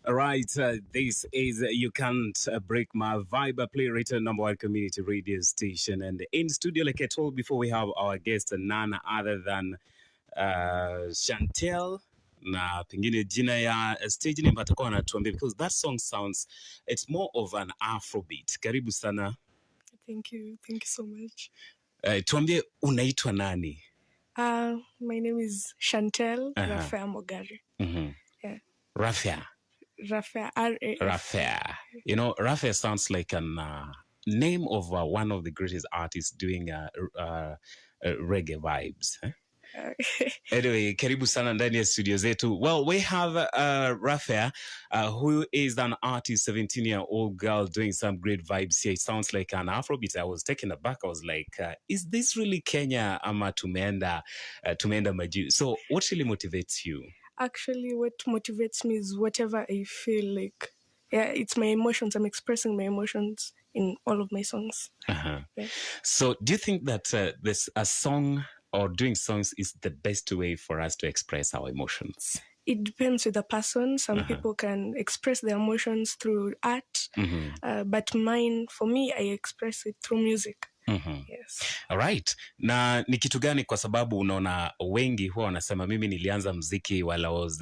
Right, this is You Can't Break My Vibe, a play written number one community radio station. And in studio, like I told before, we have our guest, none other than Chantel. Na pengine jina ya stage name atakuwa anatuambia, because that song sounds, it's more of an Afrobeat. Karibu sana. Thank you so much. Tuambie unaitwa nani? My name is Chantel Rafea Mogari. Yeah. Rafea. Rafea, R-A-F. Rafea. You know, Rafea sounds like an name of one of the greatest artists doing reggae vibes. Anyway, karibu sana ndani ya studio zetu. Well, we have Rafea, who is an artist, 17-year-old girl doing some great vibes here. It sounds like an Afrobeat. I was taken aback. I was like, is this really Kenya ama tumeenda majuu? So what really motivates you? Actually, what motivates me is whatever I feel like. Yeah, it's my emotions. I'm expressing my emotions in all of my songs. Yeah. So do you think that this a song or doing songs is the best way for us to express our emotions? It depends with the person. Some people can express their emotions through art, but mine, for me, I express it through music. Yes. All right. Na ni kitu gani, kwa sababu unaona wengi huwa wanasema mimi nilianza mziki while I was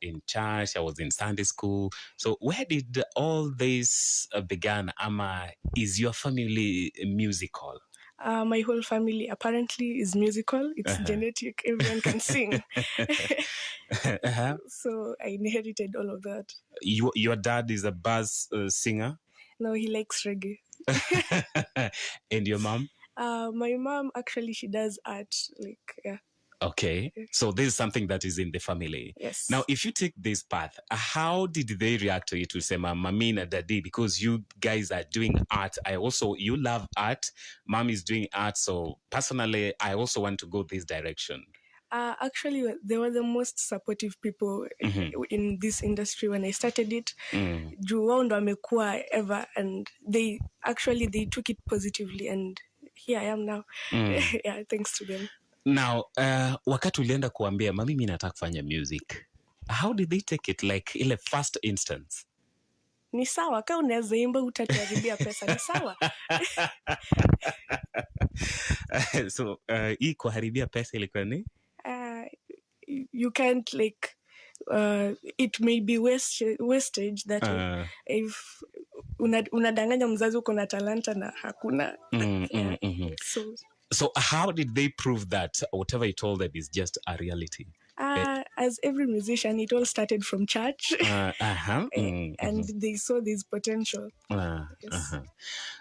in church, I was in Sunday school. So where did all this began? Ama is your family musical? My whole family apparently is musical. It's genetic. Everyone can sing. So I inherited all of that. Your dad is a bass singer? No, he likes reggae. And your mom? My mom, actually, she does art. Yeah. Okay. So this is something that is in the family. Yes. Now, if you take this path, how did they react to it? To say, Mami na Daddy, because you guys are doing art. You love art. Mom is doing art. So personally, I also want to go this direction. Actually, they were the most supportive people in this industry when I started it. Juu wao ndo wamekuwa ever, and they took it positively, and here I am now. Yeah, thanks to them. Now, wakati ulienda kuambia mami mimi nataka kufanya music, how did they take it, like ile first instance? Ni sawa, kama unaweza imba utatuharibia pesa, ni sawa. So, hii kuharibia pesa ilikuwa ni? You can't it may be wastage that if unadanganya mzazi uko na talanta na hakuna. So how did they prove that whatever you told them is just a reality? As every musician, it all started from church. And they saw this potential. Yes.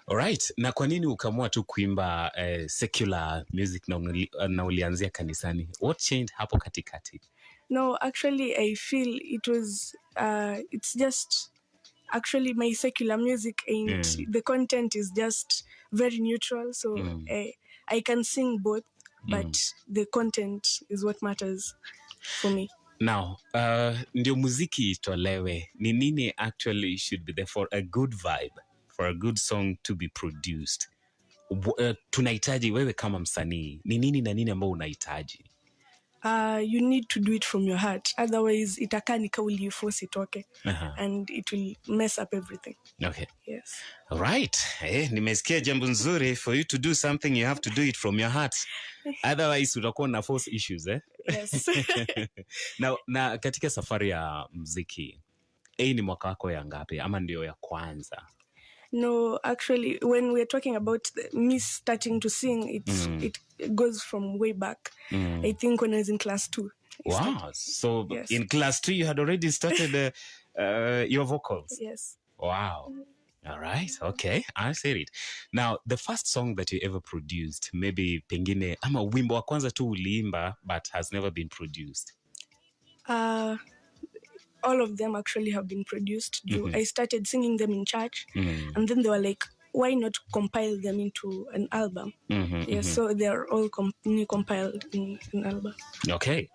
All right. Na kwa nini ukamua tu kuimba secular music na ulianzia kanisani? What changed hapo katikati? No, actually, I feel it was, it's just, actually my secular music ain't, the content is just very neutral. So I can sing both, but the content is what matters for me. Now, ndio muziki itolewe, ni nini actually should be there for a good vibe, for a good song to be produced? Tunahitaji wewe kama msanii, ni nini na nini ambao unahitaji? You need to do it from your heart. Otherwise, itakaa ni kauli force itoke. And it will mess up everything. Okay. Yes. All right. Nimesikia jambo nzuri. For you to do something, you have to do it from your heart. Otherwise, utakuwa na force issues, Yes. Na katika safari ya mziki, ni mwaka wako ya ngapi ama ndio ya kwanza? No, actually, when we're talking about me starting to sing, it goes from way back. I think when I was in class 2. Wow. So yes. In class 2, you had already started your vocals? Yes. Wow. All right. Okay. I said it. Now, the first song that you ever produced, maybe pengine, ama wimbo wa kwanza tu uliimba, but has never been produced? All of them actually have been produced. I started singing them in church, and then they were like, why not compile them into an album? So they're all compiled in an album. Okay.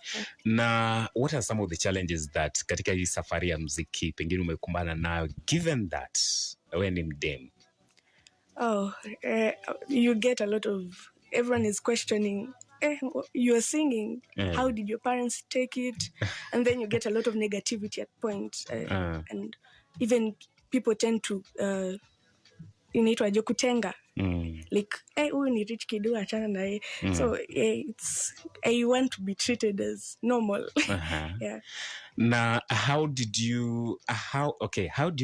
Na what are some of the challenges that katika hii safari ya mziki pengine umekumbana nayo, given that wewe ni mdem? You get a lot of, everyone is questioning you're singing. How did your parents take it? And then you get a lot of negativity at point. And even people tend to inaitwaje kutenga. Like, huyu ni rich kid, achana naye. So I want to be treated as normal. Yeah. Now, how do you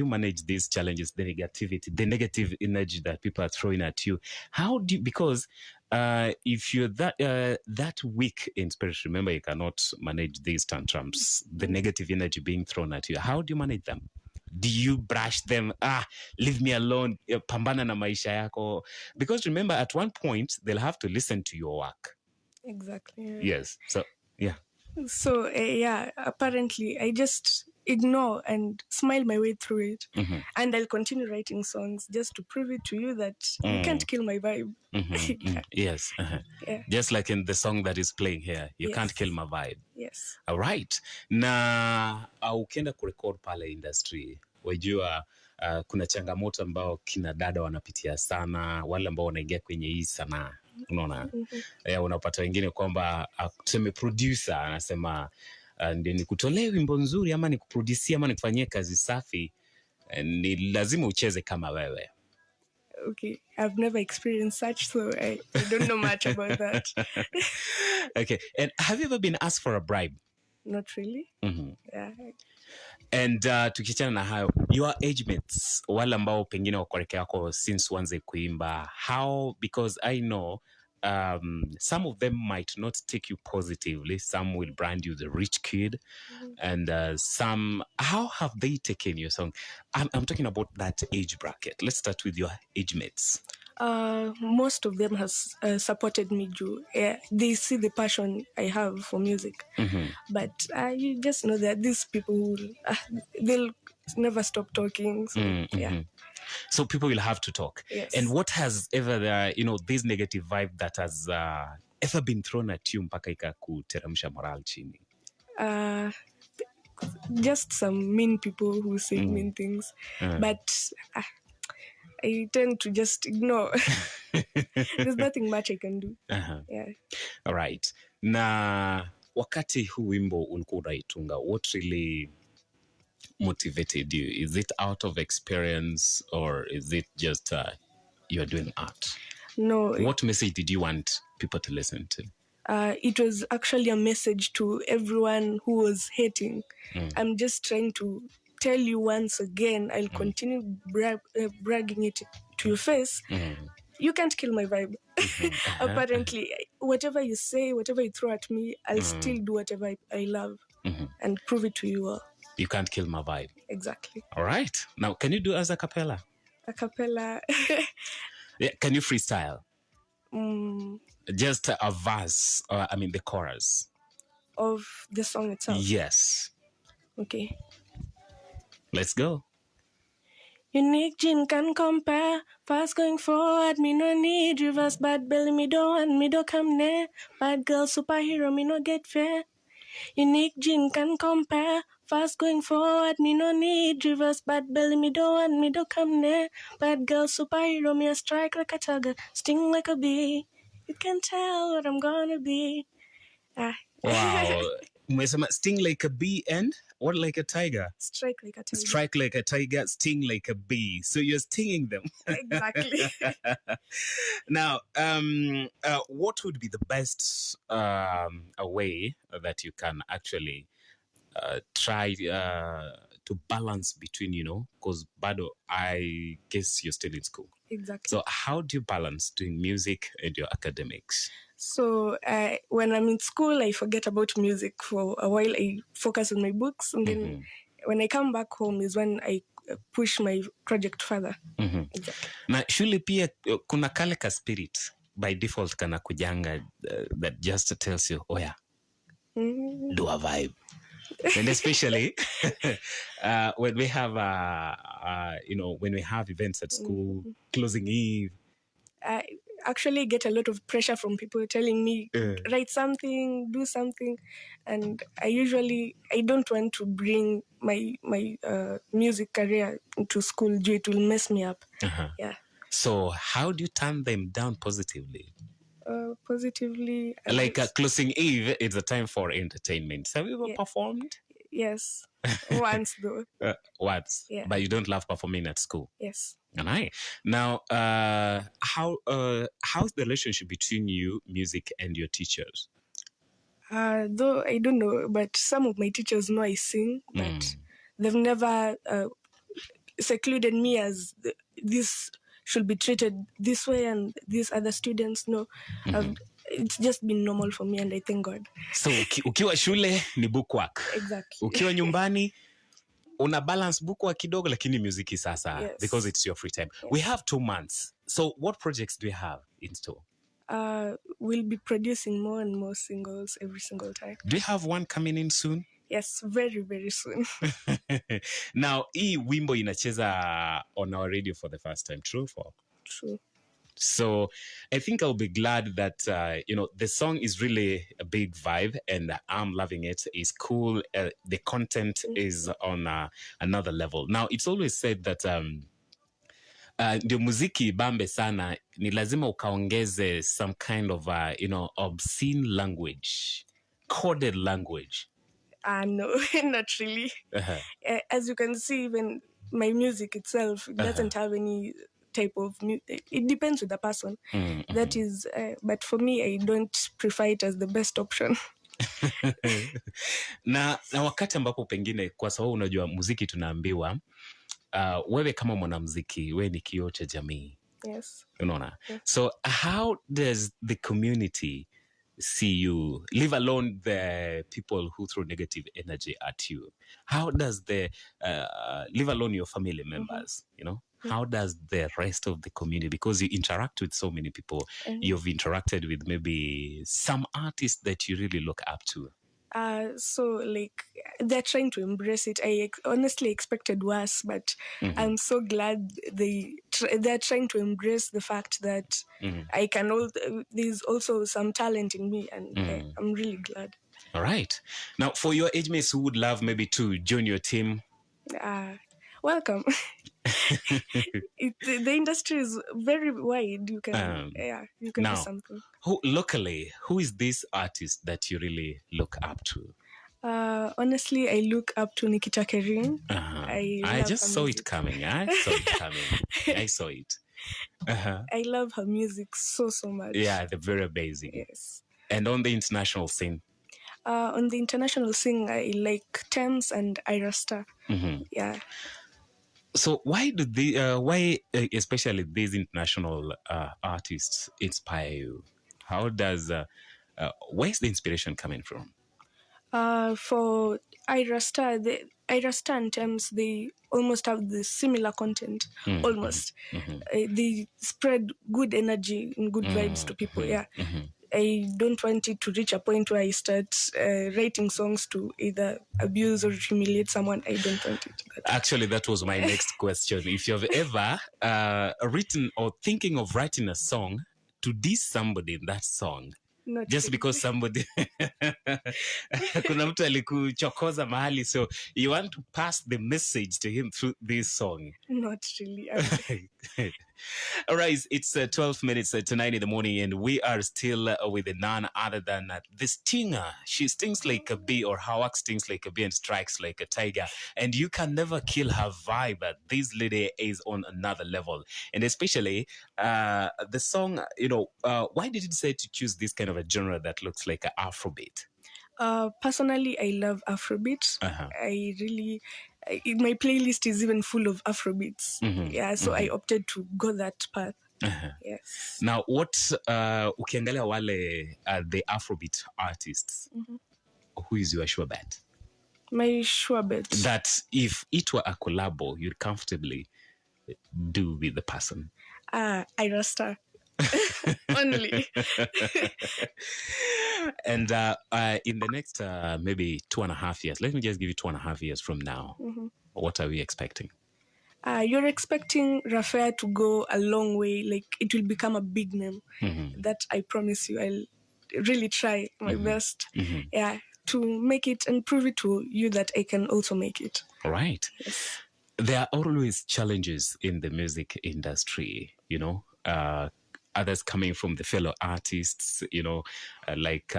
manage these challenges, the negative energy that people are throwing at you? Because if you're that weak in spirit, remember, you cannot manage these tantrums, the negative energy being thrown at you. How do you manage them? Do you brush them? Leave me alone, pambana na maisha yako? Because remember, at one point, they'll have to listen to your work. Exactly. Yeah. Yes. So, yeah. So, apparently, I just ignore and smile my way through it. And I'll continue writing songs just to prove it to you that you can't kill my vibe. Yes. Yeah. Just like in the song that is playing here, you can't kill my vibe. Yes. All right. Na ukienda kurecord pale industry, wajua kuna changamoto ambao kina dada wanapitia sana, wale ambao wanaingia kwenye hii sanaa. Unaona? Unapata wengine kwamba tuseme producer anasema ndio nikutolee wimbo nzuri ama nikuproduce ama nikufanyie kazi safi, ni lazima ucheze kama wewe. Okay, I've never experienced such, so I don't know much about that. Okay, and have you ever been asked for a bribe? Not really. Yeah. And tukichana na hayo, your age mates, wale ambao pengine wakoreke wako since wanze kuimba, how, because I know some of them might not take you positively, some will brand you the rich kid, and some, how have they taken your song? I'm talking about that age bracket. Let's start with your age mates. Most of them has supported me, they see the passion I have for music. But you just know that these people they'll never stop talking. So, yeah. So people will have to talk. Yes. And what has ever this negative vibe that has ever been thrown at you mpaka ikakuteremsha moral chini? Just some mean people who say mean things, but I tend to just ignore. There's nothing much I can do. Yeah. All right. Na wakati huu wimbo ulikuwa unaitunga, what really motivated you? Is it out of experience or is it just you're doing art? No. What message did you want people to listen to? It was actually a message to everyone who was hating. I'm just trying to tell you once again, I'll continue bragging it to your face. You can't kill my vibe. Apparently, whatever you say, whatever you throw at me, I'll still do whatever I love and prove it to you all. You can't kill my vibe. Exactly. All right. Now, can you do as a cappella? A cappella. Yeah. Can you freestyle? Just a verse, or the chorus. Of the song itself? Yes. Okay. Let's go. Unique gene can compare. Fast going forward, me no need reverse. Bad belly, me don't want, me don't come near. Bad girl, superhero, me no get fair. Unique gene can compare. Fast going forward, me no need reverse. Bad belly, me don't want, me don't come near. Bad girl, superhero, me a strike like a tiger, sting like a bee. You can tell what I'm gonna be. Wow. Sting like a bee and what like a tiger? Strike like a tiger. Strike like a tiger, sting like a bee. So you're stinging them. Exactly. Now, what would be the best way that you can actually try to balance between, because Bado, I guess you're still in school. Exactly. So how do you balance doing music and your academics? So when I'm in school, I forget about music for a while. I focus on my books. And then when I come back home is when I push my project further. Exactly. Na shule pia kuna kale ka spirit by default kana kujanga that just tells you, oh yeah, do a vibe. And especially when we have when we have events at school, closing eve. I actually get a lot of pressure from people telling me, write something, do something. And I don't want to bring my music career into school. It will mess me up. Yeah. So how do you turn them down positively? Positively. Like closing eve, it's a time for entertainment. Have you ever performed? Yes. Once though. Once. Yeah. But you don't love performing at school? Yes. All right. Now, how's the relationship between you, music, and your teachers? Though I don't know, but some of my teachers know I sing, but they've never secluded me as this should be treated this way and these other students. No, it's just been normal for me, and I thank God. So ukiwa shule ni bookwork. Exactly. Ukiwa nyumbani una balance bookwork kidogo, lakini muziki sasa, Yes. because it's your free time. Yes. We have 2 months. So what projects do you have in store? We'll be producing more and more singles every single time. Do you have one coming in soon? Yes, very, very soon. Now, hii wimbo inacheza on our radio for the first time. True or false? True. So I think I'll be glad that, the song is really a big vibe and I'm loving it. It's cool. The content is on another level. Now, it's always said that ndio muziki bambe sana, ni lazima ukaongeze some kind of, obscene language, coded language. No, not really. As you can see, even my music itself doesn't have any type of music. It depends with the person. That is, but for me, I don't prefer it as the best option. na wakati ambapo pengine, kwa sababu unajua muziki tunaambiwa, wewe kama mwanamuziki, wewe ni kioo cha jamii. Yes. Unaona? Yes. So how does the community see you, leave alone the people who throw negative energy at you? How does leave alone your family members, how does the rest of the community, because you interact with so many people, you've interacted with maybe some artists that you really look up to? So like they're trying to embrace it. I honestly expected worse, but I'm so glad they're trying to embrace the fact that I can. There's also some talent in me, and I'm really glad. All right. Now, for your age mates who would love maybe to join your team, welcome. The industry is very wide. You can, you can do something. Who is this artist that you really look up to? Honestly, I look up to Nikita Kering. I just saw it coming. I saw it. I love her music so much. Yeah, they're very amazing. Yes. And on the international scene? On the international scene, I like Thames and Ira Star. Yeah. So why especially these international artists inspire you? How does where's the inspiration coming from? For Ira Star and Thames, they almost have the similar content. Almost, they spread good energy and good vibes to people. Yeah. I don't want it to reach a point where I start writing songs to either abuse or humiliate someone. I don't want it. Actually, that was my next question. If you've ever written or thinking of writing a song to diss somebody in that song, not just really. Because somebody kuna mtu alikuchokoza mahali, so you want to pass the message to him through this song? Not really. All right, it's 12 minutes to 9 in the morning, and we are still with none other than the stinger. She stings like a bee, or her work stings like a bee and strikes like a tiger. And you can never kill her vibe. This lady is on another level. And especially the song, why did you decide to choose this kind of a genre that looks like an Afrobeat? Personally, I love Afrobeat. I really... my playlist is even full of Afrobeats. Yeah, so I opted to go that path. Yes. Now, what ukiangalia wale the Afrobeat artists, who is your sure bet? My sure bet that if it were a collabo, you'd comfortably do with the person? Ira Star. Only. And in the next maybe 2.5 years, let me just give you 2.5 years from now, what are we expecting? You're expecting Raffaella to go a long way, like it will become a big name. That I promise you. I'll really try my best to make it and prove it to you that I can also make it. All right. Yes. There are always challenges in the music industry, others coming from the fellow artists, you know, like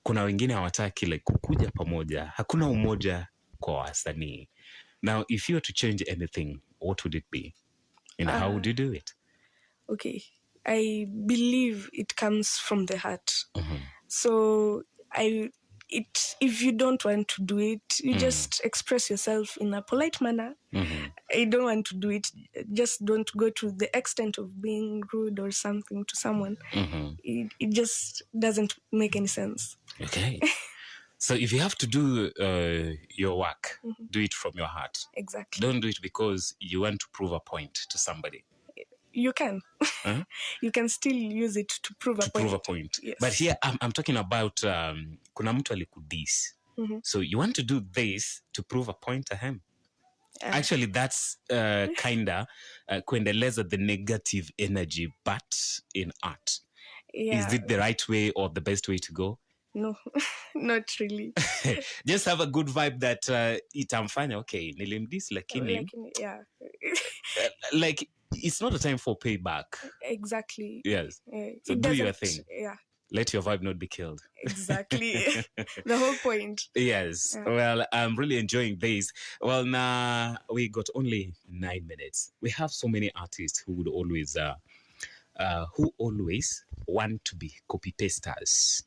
kuna wengine hawataki like kukuja pamoja, hakuna umoja kwa wasanii. Now, if you were to change anything, what would it be? And how would you do it? Okay, I believe it comes from the heart. Mm-hmm. So if you don't want to do it, you just express yourself in a polite manner. Mm-hmm. I don't want to do it. Just don't go to the extent of being rude or something to someone. Mm-hmm. It just doesn't make any sense. Okay. So if you have to do your work, do it from your heart. Exactly. Don't do it because you want to prove a point to somebody. You can. Huh? You can still use it to prove a point. Yes. But here I'm talking about kuna mtu alikudis. So you want to do this to prove a point to him. Actually, that's kinda kuendeleza the negative energy, but in art. Yeah. Is it the right way or the best way to go? No, not really. Just have a good vibe that itamfanya, okay, nilimdis lakini. Yeah. Like, it's not a time for payback. Exactly. Yes. So do your thing. Yeah. Let your vibe not be killed. Exactly. The whole point. Yes. Yeah. Well, I'm really enjoying this. Well, now we got only 9 minutes. We have so many artists who would always want to be copy pasters.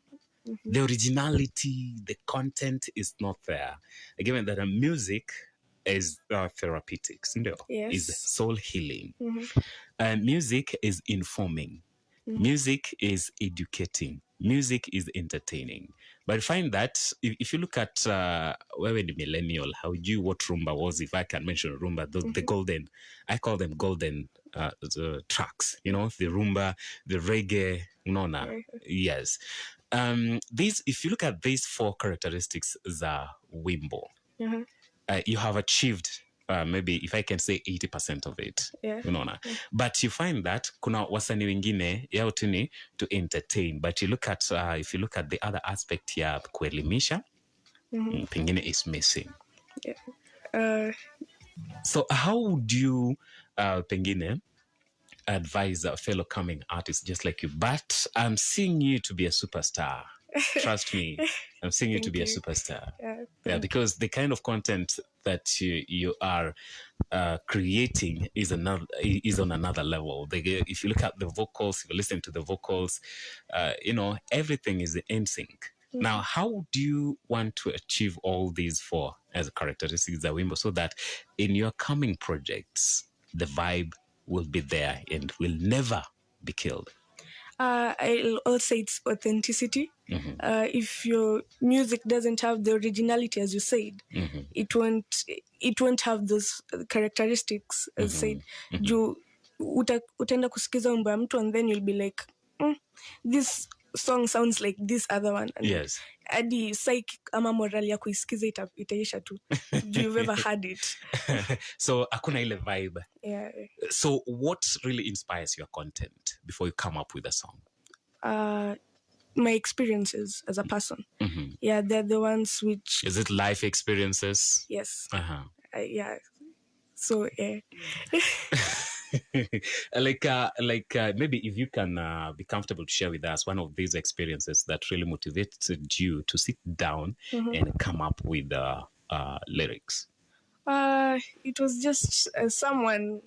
Mm-hmm. The originality, the content is not there. Given that music is therapeutics, yes. Is soul healing. Mm-hmm. Music is informing. Mm-hmm. Music is educating. Music is entertaining. But I find that if you look at where the millennial, how you what Rumba was, if I can mention Rumba, the golden, I call them golden the tracks, the Rumba, the reggae, yes. If you look at these 4 characteristics, the wimbo, you have achieved maybe, if I can say, 80% of it. Yeah. But you find that kuna wasanii wengine yao tu ni to entertain, but you look at if you look at the other aspect ya kuelimisha, pengine is missing. Yeah. So how would you pengine advise a fellow coming artist just like you? But I'm seeing you to be a superstar. Trust me, I'm seeing you to be a superstar. Yeah, because the kind of content that you are creating is on another level. If you look at the vocals, if you listen to the vocals, everything is in sync. Now, how do you want to achieve all these 4 as characteristics of Wimbo so that in your coming projects, the vibe will be there and will never be killed? I'll also say it's authenticity. If your music doesn't have the originality, as you said, it won't have those characteristics, as said. Utaenda kusikiza wimbo ya mtu and then you'll be like, this song sounds like this other one. And yes. Adi psychic ama morali ya kuisikiza itaisha tu. You've ever had it. So hakuna ile vibe. Yeah. So what really inspires your content before you come up with a song? My experiences as a person. Yeah, they're the ones which... Is it life experiences? Yes. Yeah. So, yeah. like maybe if you can be comfortable to share with us one of these experiences that really motivated you to sit down and come up with lyrics. It was just someone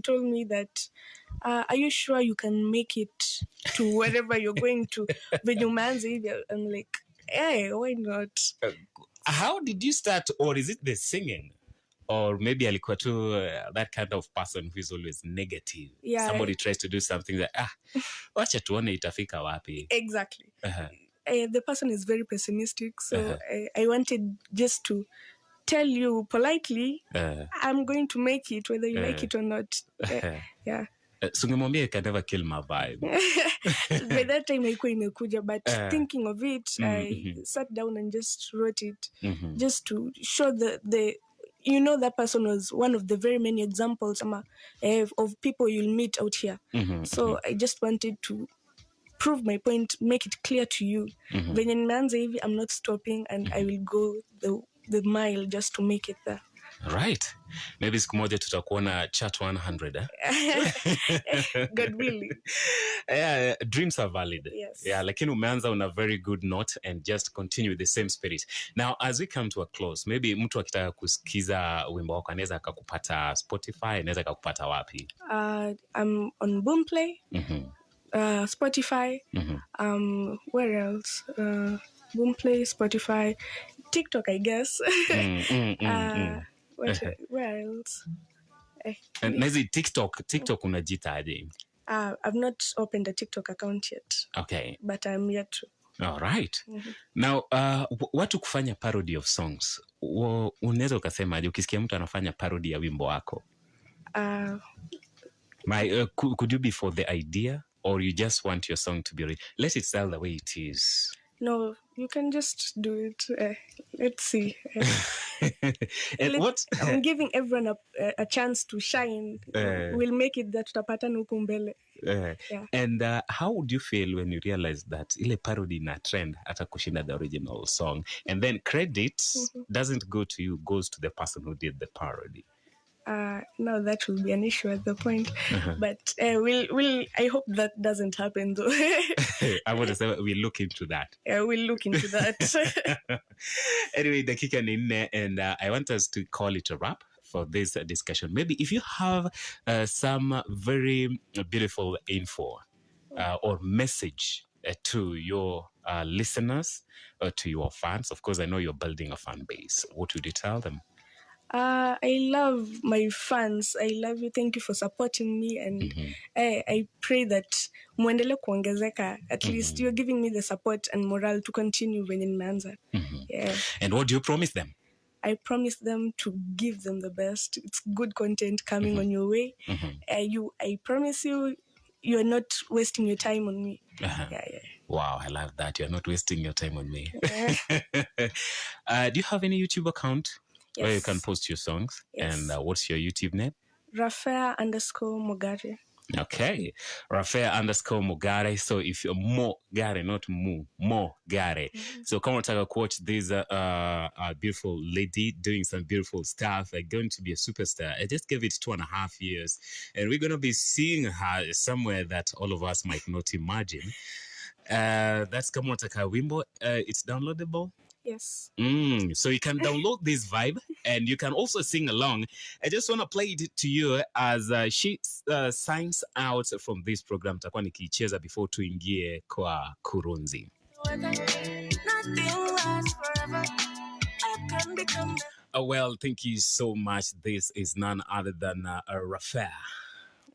told me that, are you sure you can make it to wherever you're going to? I'm like, hey, why not? How did you start? Or is it the singing? Or maybe alikuwa tu that kind of person who is always negative. Yeah. Somebody tries to do something that, wacha tuone itafika wapi. Exactly. The person is very pessimistic. So I wanted just to tell you politely, I'm going to make it, whether you like it or not. Yeah. So you can never kill my vibe. By that time, I imekuja, but thinking of it, I sat down and just wrote it, just to show that person was one of the very many examples of people you'll meet out here. So I just wanted to prove my point, make it clear to you. Venye nimeanza hivi, I'm not stopping, and I will go the mile just to make it there. Right. Maybe siku moja tutakuona chat 100. God willing. Yeah, dreams are valid. Yes. Yeah, lakini umeanza on a very good note and just continue with the same spirit. Now, as we come to a close, maybe mtu akitaka kusikiza wimbo wako anaweza akakupata Spotify, anaweza akakupata wapi? I'm on Boomplay, Spotify, where else? Boomplay, Spotify, TikTok, I guess. Where else? And Nezi, TikTok unajita aje? I've not opened a TikTok account yet. Okay. But I'm yet to. All right. Now, watu kufanya parody of songs, unaweza ukasema aje ukisikia mtu anafanya parody ya wimbo wako? Could you be for the idea or you just want your song to be let it sell the way it is? No, you can just do it. Let's see. I'm giving everyone a chance to shine. We'll make it that tutapatana huku mbele. Yeah. And how would you feel when you realize that ile parody na trend hata kushinda the original song, and then credit doesn't go to you, goes to the person who did the parody? No, that will be an issue at the point. But I hope that doesn't happen though. I would say we'll look into that. We'll look into that. Anyway, dakika ni 4 and I want us to call it a wrap for this discussion. Maybe if you have some very beautiful info or message to your listeners or to your fans, of course, I know you're building a fan base. What would you tell them? I love my fans. I love you. Thank you for supporting me. And I pray that muendele kuongezeka. At least you're giving me the support and morale to continue venye nimeanza. Yeah. And what do you promise them? I promise them to give them the best. It's good content coming on your way. I promise you're not wasting your time on me. Yeah. Wow, I love that. You're not wasting your time on me. Do you have any YouTube account? Yes. Where you can post your songs? Yes. And what's your YouTube name? Rafea_Mogare. Okay. Rafea_Mogare. So if you're Mogare, not Mogare. So come on, take watch this beautiful lady doing some beautiful stuff. Like going to be a superstar. I just gave it 2.5 years. And we're going to be seeing her somewhere that all of us might not imagine. That's Kamotaka Wimbo. It's downloadable. Yes. So you can download this vibe and you can also sing along. I just want to play it to you as she signs out from this program. Takuwa nikicheza before tuingie kwa Kurunzi. Well, thank you so much. This is none other than Rafea.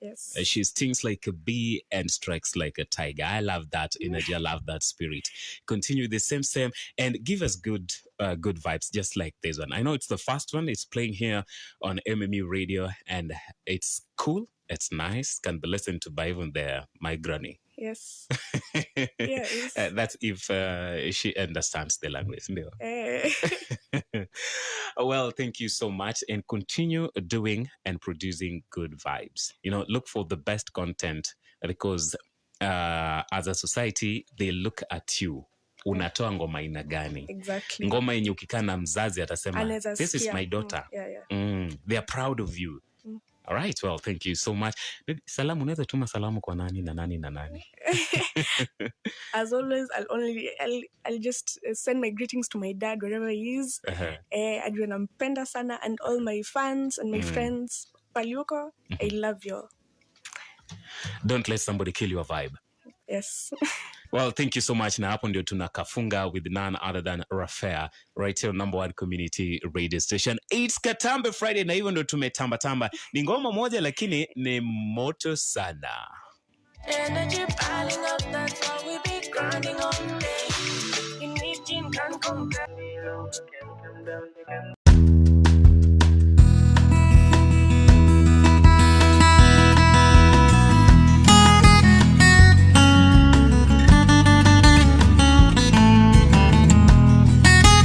Yes. She stings like a bee and strikes like a tiger. I love that energy. I love that spirit. Continue the same, and give us good vibes, just like this one. I know it's the first one. It's playing here on MMU Radio, and it's cool. It's nice. Can be listened to by even my granny. Yes. Yes. That's if she understands the language. Well, thank you so much, and continue doing and producing good vibes. Look for the best content, because as a society, they look at you. Unatoa ngoma aina gani? Exactly. Ngoma yenye ukikaa na mzazi atasema, this is my daughter. They are proud of you. All right. Well, thank you so much. Salamu, unaweza tuma salamu kwa nani na nani na nani? As always, I'll just send my greetings to my dad wherever he is. Adrian nampenda sana, and all my fans and my friends. Paliuko, I love you. Don't let somebody kill your vibe. Yes. Well, thank you so much. Na hapo ndio tunakafunga with none other than Rafea, right here on #1 community radio station. It's Katambe Friday, na hivyo ndio tumetamba. Ni ngoma moja lakini ni moto sana. Energy piling up, that's why we be grinding all day. You need gin, can't come down.